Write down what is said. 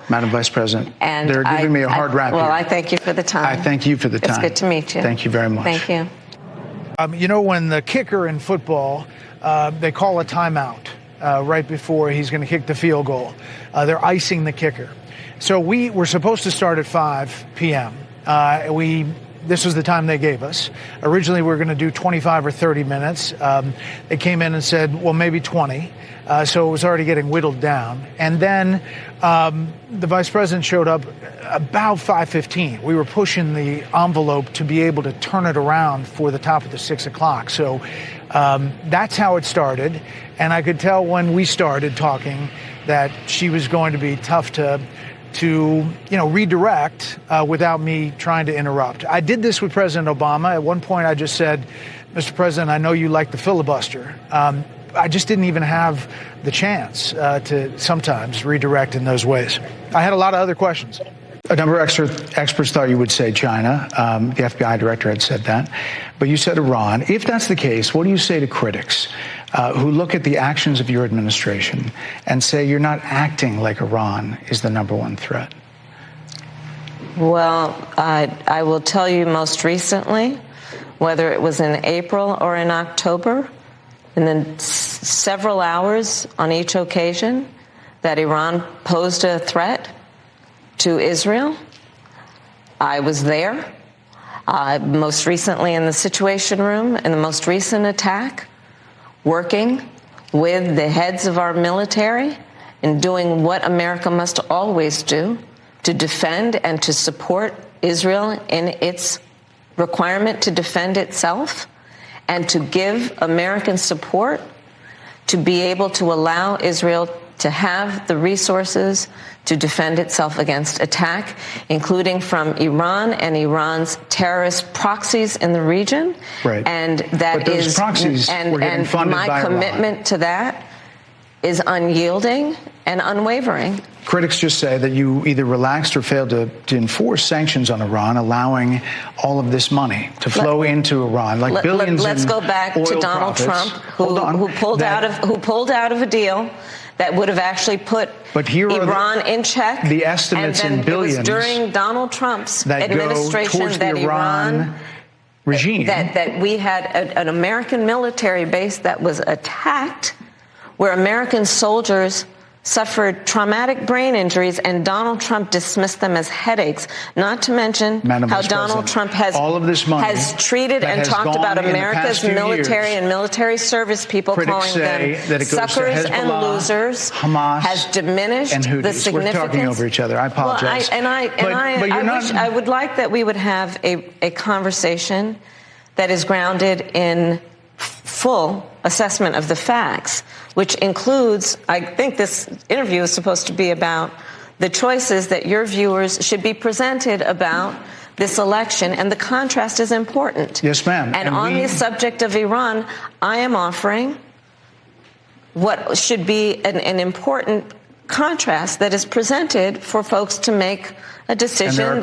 Madam Vice President, And they're giving me a hard rap Well, here. I thank you for the time. I thank you for the time. It's good to meet you. Thank you very much. Thank you. You know, when the kicker in football, they call a timeout right before he's going to kick the field goal. They're icing the kicker. So we were supposed to start at 5 p.m. This was the time they gave us. Originally, we were going to do 25 or 30 minutes. They came in and said, well, maybe 20. So it was already getting whittled down. And then the vice president showed up about 5:15. We were pushing the envelope to be able to turn it around for the top of the 6 o'clock. So that's how it started. And I could tell when we started talking that she was going to be tough to redirect without me trying to interrupt. I did this with President Obama. At one point, I just said, Mr. President, I know you like the filibuster. I just didn't even have the chance to sometimes redirect in those ways. I had a lot of other questions. A number of experts thought you would say China. The FBI director had said that. But you said Iran. If that's the case, what do you say to critics who look at the actions of your administration and say you're not acting like Iran is the number one threat? Well, I will tell you most recently, whether it was in April or in October, and then several hours on each occasion, that Iran posed a threat to Israel. I was there, most recently in the Situation Room, in the most recent attack, working with the heads of our military and doing what America must always do to defend and to support Israel in its requirement to defend itself, and to give American support to be able to allow Israel to have the resources to defend itself against attack, including from Iran and Iran's terrorist proxies in the region. Right. And that but those is, proxies were getting funded by my commitment Iran. to that is unyielding and unwavering. Critics just say that you either relaxed or failed to enforce sanctions on Iran, allowing all of this money to flow into Iran, like billions. Let's go back to Donald Trump, who pulled out of a deal that would have actually put Iran in check. The estimates in billions. It was during Donald Trump's that administration that Iran regime that we had an American military base that was attacked, where American soldiers suffered traumatic brain injuries, and Donald Trump dismissed them as headaches, not to mention how Donald Trump has treated and talked about America's military and military service people, calling them suckers and losers, Hamas, has diminished the significance. We're talking over each other. I apologize. Well, I would like that we would have a conversation that is grounded in full assessment of the facts, which includes, I think this interview is supposed to be about the choices that your viewers should be presented about this election, and the contrast is important. Yes, ma'am. And on the subject of Iran, I am offering what should be an important contrast that is presented for folks to make a decision